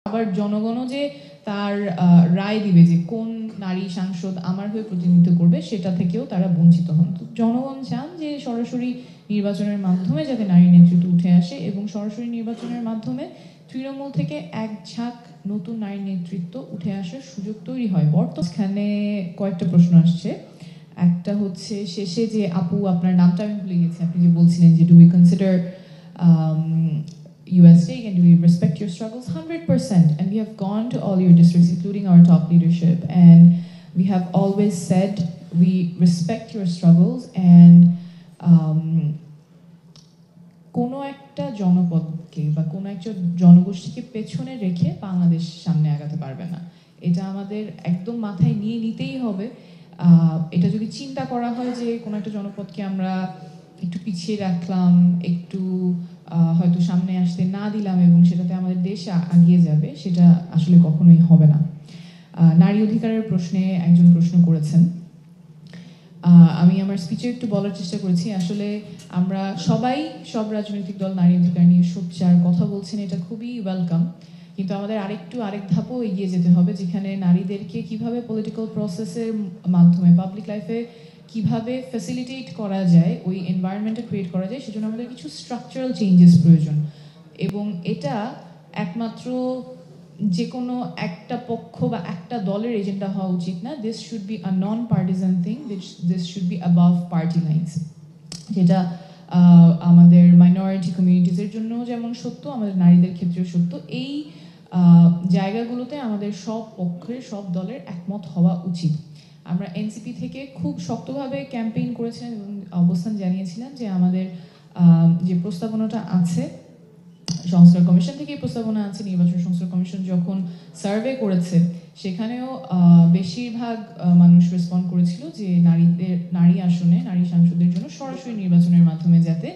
আবার জনগণও যে তার রায় দিবে যে কোন নারী সাংসদ আমার হয়ে প্রতিনিধিত্ব করবে সেটা থেকেও তারা বঞ্চিত হন। তো জনগণ চান যে সরাসরি নির্বাচনের মাধ্যমে যাতে নারী নেতৃত্ব উঠে আসে এবং সরাসরি নির্বাচনের মাধ্যমে তৃণমূল থেকে এক ঝাঁক নতুন নারী নেতৃত্ব উঠে আসার সুযোগ তৈরি হয়। বর্তমানে কয়েকটা প্রশ্ন আসছে। একটা হচ্ছে শেষে যে আপু আপনার নামটা আমি ভুলে গেছি, আপনি যে বলছিলেন যে do we consider you as stake and do we respect your struggles? 100%. And we have gone to all your districts, including our top leadership, and we have always said we respect your struggles and কোনো একটা জনপদকে বা কোনো একটা জনগোষ্ঠীকে পেছনে রেখে বাংলাদেশ সামনে আগাতে পারবে না। এটা আমাদের একদম মাথায় নিয়ে নিতেই হবে। এটা যদি চিন্তা করা হয় যে কোনো একটা জনপদকে আমরা একটু পিছিয়ে রাখলাম, একটু হয়তো সামনে আসতে না দিলাম এবং সেটাতে আমাদের দেশ এগিয়ে যাবে, সেটা আসলে কখনোই হবে না। নারী অধিকারের প্রশ্নে একজন প্রশ্ন করেছেন, আমি আমার স্পিচে একটু বলার চেষ্টা করেছি। আসলে আমরা সবাই, সব রাজনৈতিক দল নারী অধিকার নিয়ে সোচ্চার কথা বলছেন, এটা খুবই ওয়েলকাম, কিন্তু আমাদের আরেক ধাপও এগিয়ে যেতে হবে, যেখানে নারীদেরকে কিভাবে পলিটিক্যাল প্রসেসের মাধ্যমে পাবলিক লাইফে কিভাবে ফ্যাসিলিটেট করা যায়, ওই এনভায়রনমেন্টটা ক্রিয়েট করা যায়, সেজন্য আমাদের কিছু স্ট্রাকচারাল চেঞ্জেস প্রয়োজন। এবং এটা একমাত্র যে কোনো একটা পক্ষ বা একটা দলের এজেন্ডা হওয়া উচিত না। This should be a non partisan thing, this should be above party lines, যেটা আমাদের মাইনরিটি কমিউনিটিসের জন্য যেমন সত্য, আমাদের নারীদের ক্ষেত্রেও সত্য। এই জায়গাগুলোতে আমাদের সব পক্ষের, সব দলের একমত হওয়া উচিত। আমরা এনসিপি থেকে খুব শক্তভাবে ক্যাম্পেইন করেছিলাম এবং অবস্থান জানিয়েছিলাম যে আমাদের যে প্রস্তাবনাটা আছে, সংস্কার কমিশন থেকে প্রস্তাবনা আছে, নির্বাচন সংস্কার কমিশন যখন সার্ভে করেছে সেখানেও বেশিরভাগ মানুষ রেসপন্ড করেছিল যে নারী আসনে নারী সাংসদের জন্য সরাসরি নির্বাচনের মাধ্যমে যাতে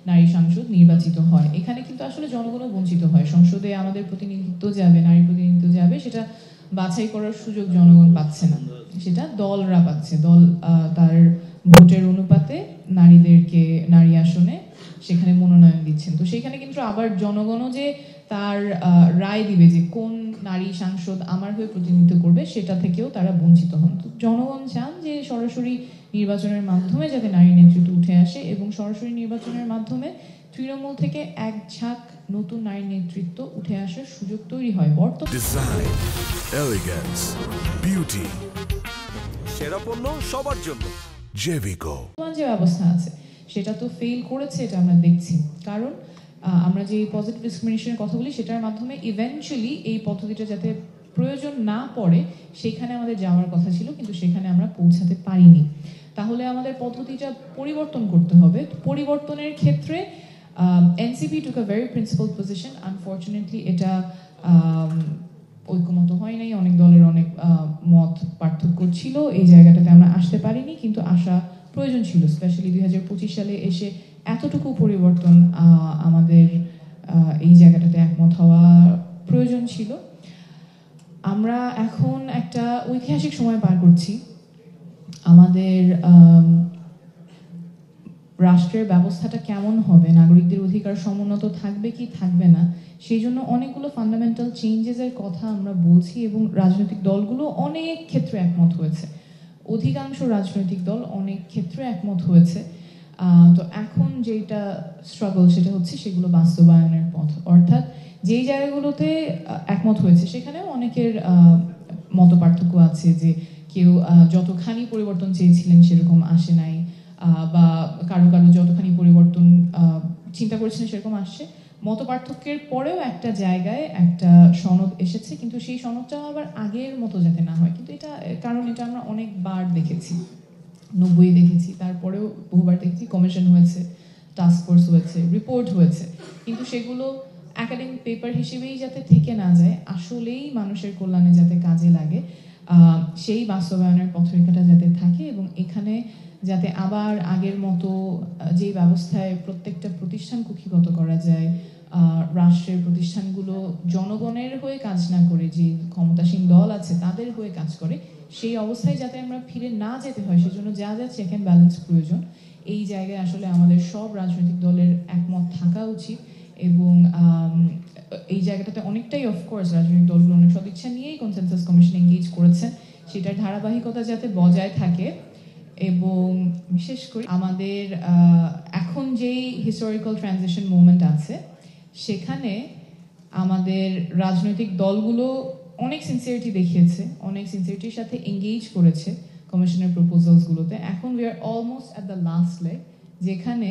নারী সাংসদ নির্বাচিত হয়। এখানে কিন্তু আসলে জনগণও বঞ্চিত হয়। সংসদে আমাদের প্রতিনিধিত্ব যাবে, নারী প্রতিনিধিত্ব যাবে, সেটা বাছাই করার সুযোগ জনগণ পাচ্ছে না, সেটা দলরা পাচ্ছে। দল তার ভোটের অনুপাতে নারীদেরকে নারী আসনে সেখানে মনোনয়ন দিচ্ছেন। তো সেখানে কিন্তু আবার জনগণও যে তার রায় দিবে যে কোন নারী সাংসদ আমার হয়ে প্রতিনিধিত্ব করবে সেটা থেকেও তারা বঞ্চিত হন। তো জনগণ চান যে সরাসরি নির্বাচনের মাধ্যমে যাতে নারী নেতৃত্ব উঠে আসে এবং সরাসরি নির্বাচনের মাধ্যমে তৃণমূল থেকে এক ঝাঁক নতুন নারী নেতৃত্ব উঠে আসার সুযোগ তৈরি হয়। ডিজাইন, এলিগেন্স, বিউটি, সেরা পণ্য সবার জন্য জেভিকো। যে ব্যবস্থা আছে সেটা তো ফেল করেছে, এটা আমরা দেখছি। কারণ আমরা যে পজিটিভ ডিসক্রিমিনেশনের কথা বলি সেটার মাধ্যমে ইভেনচুয়ালি এই পদ্ধতিটা যাতে প্রয়োজন না পড়ে সেখানে আমাদের যাওয়ার কথা ছিল, কিন্তু সেখানে আমরা পৌঁছাতে পারিনি। তাহলে আমাদের পদ্ধতিটা পরিবর্তন করতে হবে। পরিবর্তনের ক্ষেত্রে NCP took a very principal position. Unfortunately এটা ঐক্যমত হয় নাই, অনেক দলের অনেক মত পার্থক্য ছিল, এই জায়গাটাতে আমরা আসতে পারিনি, কিন্তু আসা প্রয়োজন ছিল। স্পেশালি 2025 সালে এসে এতটুকু পরিবর্তন আমাদের এই জায়গাটাতে একমত হওয়া প্রয়োজন ছিল। আমরা এখন একটা ঐতিহাসিক সময় পার করছি। আমাদের রাষ্ট্রের ব্যবস্থাটা কেমন হবে, নাগরিকদের অধিকার সমুন্নত থাকবে কি থাকবে না, সেই জন্য অনেকগুলো ফান্ডামেন্টাল চেঞ্জেসের কথা আমরা বলছি এবং রাজনৈতিক দলগুলো অনেক ক্ষেত্রে একমত হয়েছে। অধিকাংশ রাজনৈতিক দল অনেক ক্ষেত্রে একমত হয়েছে। তো এখন যেটা স্ট্রাগল সেটা হচ্ছে সেগুলো বাস্তবায়নের পথ, অর্থাৎ যেই জায়গাগুলোতে একমত হয়েছে সেখানেও অনেকের মত পার্থক্য আছে, যে কেউ যতখানি পরিবর্তন চেয়েছিলেন সেরকম আসে নাই, বা কারো যতখানি পরিবর্তন চিন্তা করেছিলেন সেরকম আসছে। মত পার্থক্যের পরেও একটা জায়গায় একটা সনদ এসেছে, কিন্তু সেই সনদটাও আবার আগের মতো যাতে না হয়। কিন্তু এটা কারণ এটা আমরা অনেকবার দেখেছি, 90 দেখেছি, তারপরেও বহুবার দেখেছি, কমিশন হয়েছে, টাস্ক ফোর্স হয়েছে, রিপোর্ট হয়েছে, কিন্তু সেগুলো একাডেমিক পেপার হিসেবেই যাতে থেকে না যায়, আসলেই মানুষের কল্যাণে যাতে কাজে লাগে, সেই বাস্তবায়নের পথরেখাটা যাতে থাকে এবং এখানে যাতে আবার আগের মতো যে ব্যবস্থায় প্রত্যেকটা প্রতিষ্ঠান কুক্ষিগত করা যায়, রাষ্ট্রের প্রতিষ্ঠানগুলো জনগণের হয়ে কাজ না করে যে ক্ষমতাসীন দল আছে তাদের হয়ে কাজ করে, সেই অবস্থায় যাতে আমরা ফিরে না যেতে হয়, সেজন্য যা যা চেক অ্যান্ড ব্যালেন্স প্রয়োজন, এই জায়গায় আসলে আমাদের সব রাজনৈতিক দলের একমত থাকা উচিত। এবং এই জায়গাটাতে অনেকটাই অফকোর্স রাজনৈতিক দলগুলো অনেক সদিচ্ছা নিয়েই কনসেনসাস কমিশন এঙ্গেজ করেছেন, সেটার ধারাবাহিকতা যাতে বজায় থাকে। এবং বিশেষ করে আমাদের এখন যেই হিস্টোরিক্যাল ট্রানজিশন মুভমেন্ট আছে সেখানে আমাদের রাজনৈতিক দলগুলো অনেক সিনসিয়ারিটি দেখিয়েছে, অনেক সিনসিয়ারিটির সাথে এঙ্গেজ করেছে কমিশনের প্রপোজালসগুলোতে। এখন we are almost at the last leg, যেখানে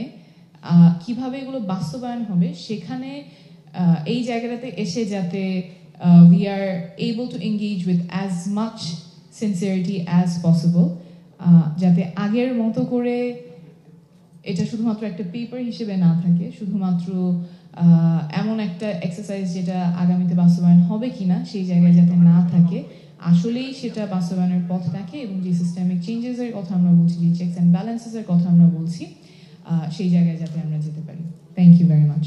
কিভাবে এগুলো বাস্তবায়ন হবে সেখানে এই জায়গাটাতে এসে যাতে we are able to engage with as much sincerity as possible, যাতে আগের মতো করে এটা শুধুমাত্র একটা পেপার হিসেবে না থাকে, শুধুমাত্র এমন একটা এক্সারসাইজ যেটা আগামীতে বাস্তবায়ন হবে কিনা সেই জায়গায় যাতে না থাকে, আসলেই সেটা বাস্তবায়নের পথ থাকে এবং যে সিস্টেমিক চেঞ্জেসের কথা আমরা বলছি, যে চেকস অ্যান্ড ব্যালেন্সেসের কথা আমরা বলছি, সেই জায়গায় যাতে আমরা যেতে পারি। Thank you very much.